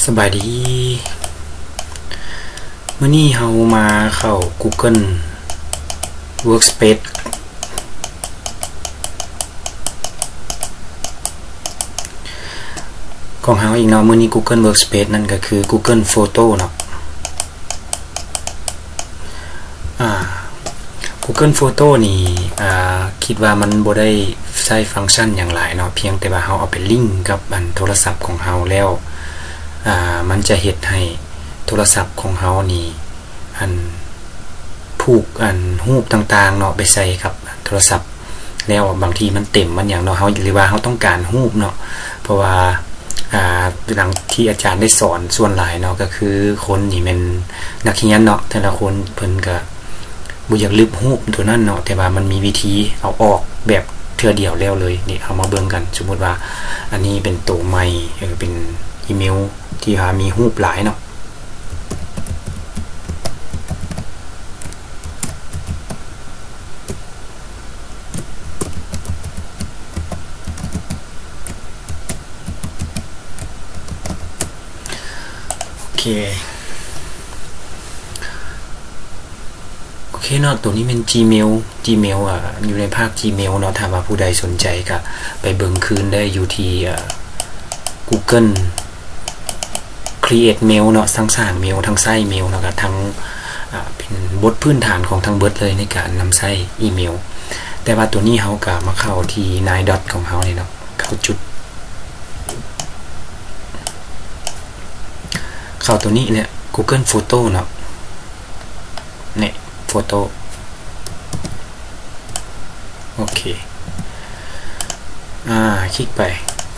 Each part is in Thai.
สบายดีมื้อนี้เฮามาเข้า Google Workspace ของเฮาอีกเนาะมื้อนี้ Google Workspace นั่นก็คือ Google Photo เนาะGoogle Photo นี่คิดว่ามันบ่ได้ใช้ฟังก์ชันอย่างหลายเนาะเพียงแต่ว่าเฮาเอาไปลิงก์กับโทรศัพท์ของเฮาแล้วมันจะเฮ็ดให้โทรศัพท์ของเฮานี่ผูกรูปต่างๆเนาะไปใส่กับโทรศัพท์แล้วบางทีมันเต็มมันอย่างเนาะเฮาหรือว่าเฮาต้องการรูปเนาะเพราะว่าหลังที่อาจารย์ได้สอนส่วนหลายเนาะก็คือคนนี่เป็นนักเรียนเนาะแต่ละคนเพิ่นก็บ่อยากลืมรูปตัวนั้นเนาะแต่ว่ามันมีวิธีเอาออกแบบเทื่อเดียวแล้วเลยนี่เอามาเบิ่งกันสมมุติว่าอันนี้เป็นตัวใหม่เป็นอีเมลที่มีรูปหลายเนาะโอเคเนาะตัวนี้เป็น Gmail อยู่ในภาค Gmail เนาะถ้าว่าผู้ใดสนใจก็ไปเบิ่งคืนได้อยู่ที่Google Create Mail เนาะสร้างเมลทั้งไส้เมลแล้วก็ทั้งเป็นบทพื้นฐานของทั้งเบิดเลยในการนำใช้อีเมลแต่ว่าตัวนี้เฮาก็มาเข้าที่9 dot ของเฮานี่เนาะเข้าจุดเข้าตัวนี้เนี่ย Google Photo เนาะเนี่ย Photo โอเคคลิกไป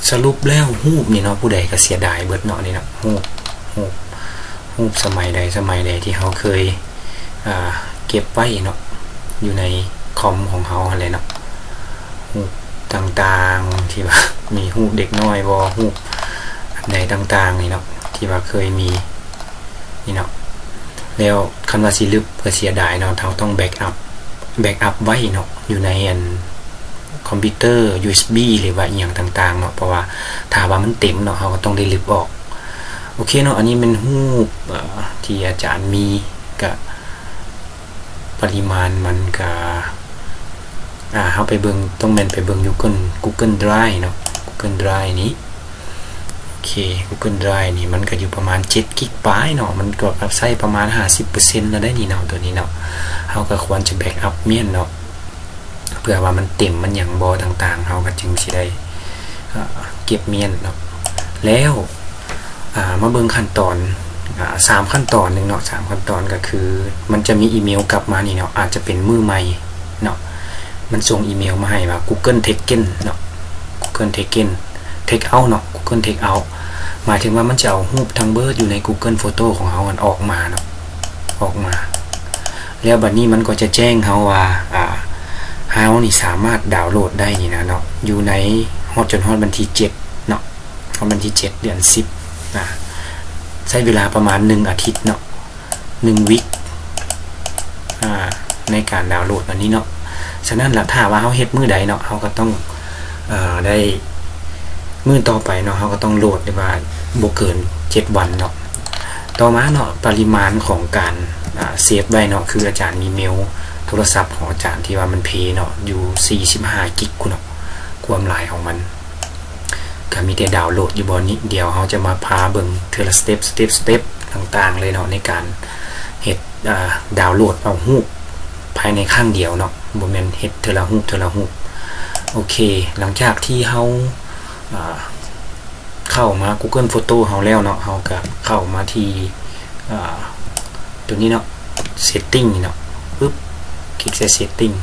สรุปแล้วรูปนี่เนาะผู้ใดก็เสียดายเบิดเนาะนี่เนาะรูปสมัยใดที่เฮาเคยเก็บไว้เนาะอยู่ในคอมของเฮาอะไรเนาะรูปต่างๆที่ว่ามีรูปเด็กน้อยบ่รูปใดต่างๆนี่เนาะที่ว่าเคยมีนี่เนาะแล้วคันว่าสิลึกก็เสียดายเนาะเฮาต้องแบ็กอัพไว้เนาะอยู่ในคอมพิวเตอร์ USB หรือว่าอีหยังต่างๆเนาะเพราะว่าถ้าว่ามันเต็มเนาะเฮาก็ต้องได้ลบออกโอเคเนาะอันนี้เป็นรูปที่อาจารย์มีกับปริมาณมันก็เฮาไปเบิ่งต้องแม่นไปเบิ่งอยู่Google Drive เนาะ Google Drive นี้โอเค Google Drive นี่มันก็อยู่ประมาณ7 กิกะเนาะมันก็ใช้ประมาณ 50% แล้วได้นี่เนาะตัวนี้เนาะเฮาก็ควรจะแบ็กอัพเมียนเนาะเพื่อว่ามันเต็มมันอย่างบ่ต่างๆเฮาก็จึงสิได้เก็บเมียนเนาะแล้วมาเบิ่งขั้นตอน3ขั้นตอนนึงเนาะ3ขั้นตอนก็คือมันจะมีอีเมลกลับมานี่เนาะอาจจะเป็นมือใหม่เนาะมันส่งอีเมลมาให้ว่า Google Taken เนาะ Google Taken Take out เนาะ Google Take out หมายถึงว่ามันจะเอารูปทั้งเบิดอยู่ใน Google Photo ของเฮาออกมาเนาะออกมาแล้วบัดนี้มันก็จะแจ้งเฮาว่าเฮานี่สามารถดาวน์โหลดได้นี่นะเนาะอยู่ในจนฮอดวันที่7เนาะวันที่7เดือน10ใช้เวลาประมาณ1อาทิตย์เนาะ1วีคในการดาวน์โหลดอันนี้เนาะฉะนั้นล่ะถ้าว่าเฮาเฮ็ดมื้อใดเนาะเฮาก็ต้องได้มื้อต่อไปเนาะเฮาก็ต้องโหลดได้ว่าบ่เกิน7วันเนาะต่อมาเนาะปริมาณของการเซฟไว้เนาะคืออาจารย์มีเมลโทรศัพท์ของอาจารย์ที่ว่ามันเพเนาะอยู่45 กิกเนาะความหลายของมันก็มีแต่ดาวน์โหลดอยู่บนนี้เดี๋ยวเฮาจะมาพาเบิ่งเทเลสเต็ปต่างๆเลยเนาะในการเฮ็ดดาวน์โหลดเอารูปภายในครั้งเดียวเนาะบ่แม่นเฮ็ดเทละรูปโอเคหลังจากที่เฮาเข้ามา Google Photo เฮาแล้วเนาะเฮาก็เข้ามาที่ตัวนี้เนาะ Setting เนาะปึ๊บคลิกใส่ Setting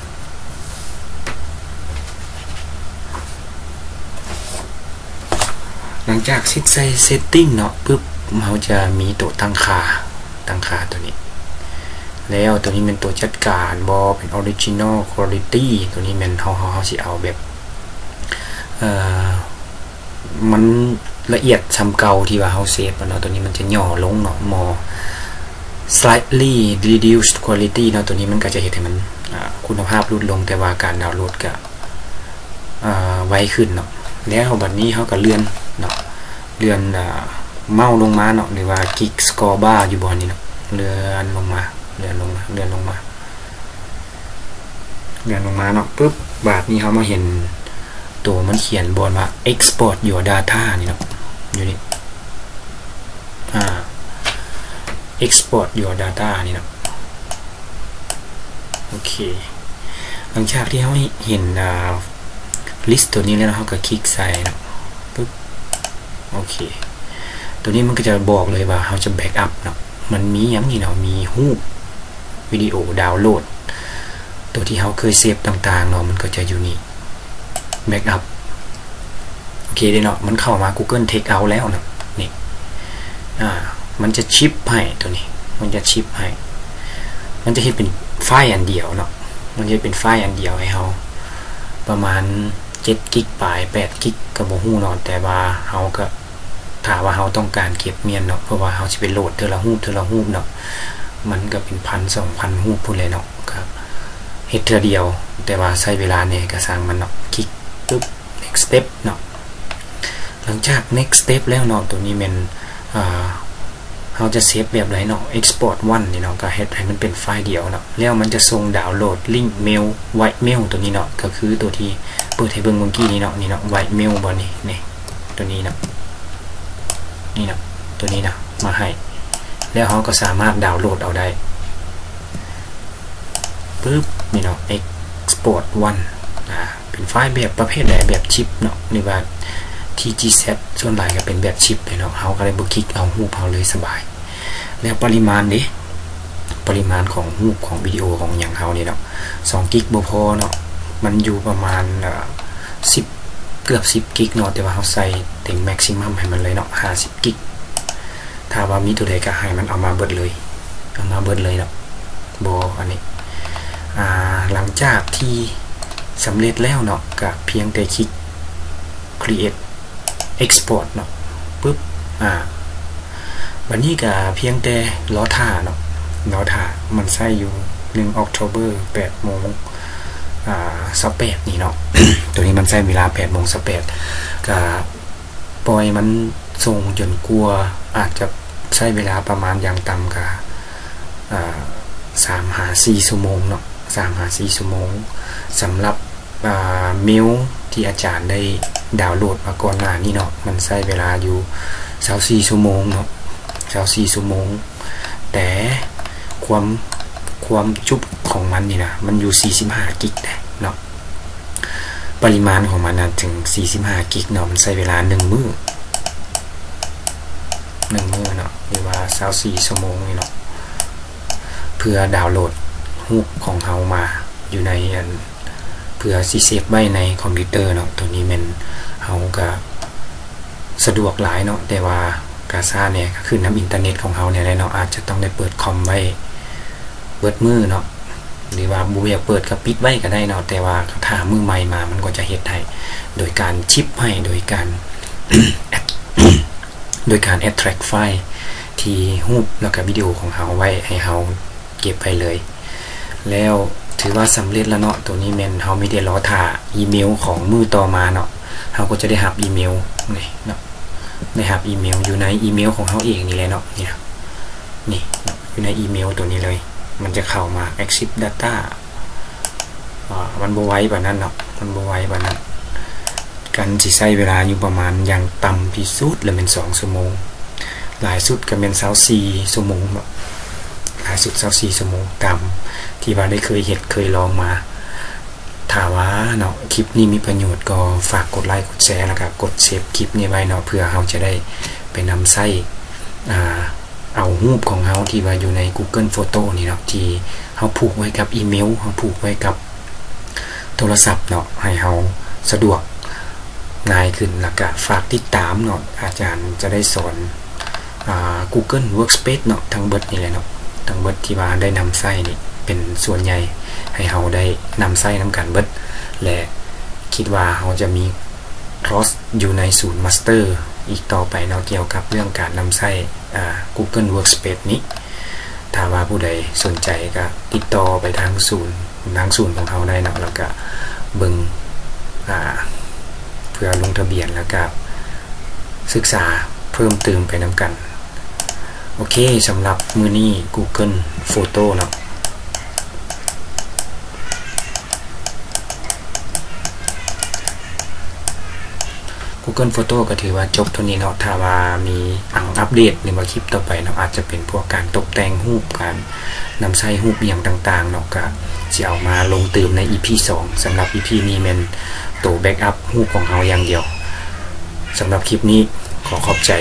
หลังจากใส่ Setting เนาะปึ๊บเฮาจะมีตัวตั้งค่าตัวนี้แล้วตัวนี้เป็นตัวจัดการบ่เป็น Original Quality ตัวนี้มันเฮาสิเอาแบบมันละเอียดซ้ำเก่าที่ว่าเฮาเซฟเนาะตัวนี้มันจะย่อลงเนาะ more slightly reduced quality เนาะตัวนี้มันก็จะเฮ็ดให้มันคุณภาพลดลงแต่ว่าการดาวน์โหลดก็ไวขึ้นเนาะแล้วบัดนี้เฮาก็เลื่อนเนาะ เมาลงมาเนาะหรือว่าคลิกสกอร์บาร์อยู่บนนี้เนาะเลื่อนลงมาเลื่อนลงมาเลื่อนลงมาเลื่อนลงมาเนาะปุ๊บบาทนี้เขามาเห็นตัวมันเขียนบนว่า export your data นี่เนาะอยู่นี่export your data นี่เนาะโอเคหลังจากที่เขาเห็นlist ตัวนี้แล้วเขาก็คลิกใส่เนาะปุ๊บโอเคตัวนี้มันก็จะบอกเลยว่าเขาจะแบ็กอัพเนาะมันมีอย่างนี้เนาะมีรูปวิดีโอดาวน์โหลดตัวที่เขาเคยเซฟต่างๆเนาะมันก็จะอยู่นี่แบ็กอัพโอเคเนาะมันเข้ามา Google Takeout แล้วเนาะนี่มันจะชิปให้ตัวนี้มันจะชิปให้มันจะให้เป็นไฟล์อันเดียวเนาะมันจะเป็นไฟล์อันเดียวให้เขาประมาณ7กิกปลาย8กิกกับบ่ฮู้เนาะแต่ว่าเขาก็ถ้าว่าเขาต้องการเก็บเมียนเนาะเพราะว่าเขาสิไปโหลดเทอละรูปเนาะมันก็เป็น1,000-2,000 รูปพุ่นเลยเนาะครับเฮ็ดเทื่อเดียวแต่ว่าใช้เวลาเนี่ยก็สร้างมันเนาะคลิกปึ๊บ next step เนาะหลังจาก next step แล้วเนาะตัวนี้มันเราจะเซฟแบบไหนเนาะ export one นี่เนาะก็เฮ็ดให้มันเป็นไฟล์เดียวเนาะแล้วมันจะส่งดาวน์โหลดลิงก์เมล white mail ตัวนี้เนาะก็คือตัวที่เปิดให้เบิ่งเมื่อกี้นี้เนาะนี่เนาะ white mail บ่นี่ตัวนี้เนาะนี่เนาะตัวนี้นะมาให้แล้วเขาก็สามารถดาวน์โหลดเอาได้ปึ๊บนี่เนาะ export one เป็นไฟล์แบบประเภทใดแบบชิปเนาะหรือว่า TGZ ส่วนหลายก็เป็นแบบชิปเนาะเขาก็เลยบุคลิกเอารูปเขาเลยสบายแล้วปริมาณปริมาณของรูปของวิดีโอของอย่างเขานี่เนาะ2กิกบ่พอเนาะมันอยู่ประมาณ10เกือบ10กิกเนาะแต่ว่าเขาใส่เต็มแม็กซิมัมให้มันเลยเนาะ50กิกถ้าว่ามีตัวใดก็ให้มันเอามาเบิดเลยเนาะบ่อันนี้หลังจากที่สำเร็จแล้วเนาะก็เพียงแต่คลิก create export เนาะปึ๊บวันนี้ก็เพียงแต่รอท่าเนาะรอท่ามันใช้อยู่1 October 8 โมง28นี่เนาะ ตัวนี้มันใช้เวลา8 โมง 28ก็ปล่อยมันส่งจนกลัวอาจจะใช้เวลาประมาณอย่างต่ำก็3-4 ชั่วโมงเนาะ3-4 ชั่วโมงสำหรับเมลที่อาจารย์ได้ดาวน์โหลดมาก่อนหน้านี้เนาะมันใช้เวลาอยู่24 ชั่วโมงเนาะ24 ชั่วโมงแต่ความจุของมันนี่นะมันอยู่45กิกเนาะปริมาณของมันนะถึง45กิกเนาะมันใช้เวลา1 มื้อเนาะหรือว่า24 ชั่วโมงนี่เนาะเพื่อดาวน์โหลดรูปของเฮามาอยู่ในเพื่อสิเซฟไว้ในคอมพิวเตอร์เนาะตัวนี้มันเฮาก็สะดวกหลายเนาะแต่ว่ากาซ่าเนี่ยก็คือน้ำอินเทอร์เน็ตของเฮาเนี่ยเนาะอาจจะต้องได้เปิดคอมไว้เปิดมือเนาะหรือว่าบ่อยากเปิดก็ปิดไว้ก็ได้เนาะแต่ว่าถ้ามือใหม่มามันก็จะเฮ็ดให้โดยการชิปให้โดยการ extract ไฟล์ที่รูปแล้วก็วิดีโอของเฮาไว้ให้เฮาเก็บไว้เลยแล้วถือว่าสำเร็จแล้วเนาะตัวนี้แม่นเฮาไม่ได้รอท่าอีเมลของมือต่อมาเนาะเฮาก็จะได้รับอีเมลนี่เนาะได้รับอีเมลอยู่ในอีเมลของเฮาเองนี่แหละเนาะนี่อยู่ในอีเมลตัวนี้เลยมันจะเข้ามา Active Data มันบ่ไวแบบนั้นเนาะมันบ่ไวแบบนั้นกันสิใช้เวลาอยู่ประมาณอย่างต่ำที่สุดแล้วเป็น2 ชั่วโมงหลายสุดก็เป็น24 ชั่วโมงเนาะหลายสุด24 ชั่วโมงตามที่ว่าได้เคยลองมาถ้าว่าเนาะคลิปนี้มีประโยชน์ก็ฝากกดไลค์กดแชร์แล้วก็กดเซฟคลิปนี้ไว้เนาะเพื่อเราจะได้ไปนำใช้เอารูปของเราที่ว่าอยู่ใน Google Photo นี่เนาะที่เราผูกไว้กับอีเมลเราผูกไว้กับโทรศัพท์เนาะให้เราสะดวกง่ายขึ้นแล้วก็ฝากติดตามเนาะอาจารย์จะได้สอนGoogle Workspace เนาะทั้งเบิดนี่แหละเนาะทั้งเบิดที่ว่าได้นำใช้นี่เป็นส่วนใหญ่ให้เราได้นำใช้นำกันเบิดและคิดว่าเราจะมีคอร์สอยู่ในศูนย์มาสเตอร์อีกต่อไปเนาะเกี่ยวกับเรื่องการนำใช้ Google Workspace นี้ถ้าว่าผู้ใดสนใจก็ติดต่อไปทางศูนย์ของเราได้นะแล้วก็เบิ่งเพื่อลงทะเบียนแล้วก็ศึกษา เพิ่มเติมไปนำกันโอเคสำหรับมือนี้ Google Photo เนาะGoogle Photo ก็ถือว่าจบเท่านี้เนาะถ้าว่ามีอัปเดตในคลิปต่อไปเนาะอาจจะเป็นพวกการตกแต่งรูปการนำใช้รูปอย่างต่างๆเนาะก็จะเอามาลงเติมใน EP 2สำหรับ EP นี้เป็นตัวแบ็กอัพรูปของเราอย่างเดียวสำหรับคลิปนี้ขอขอบใจ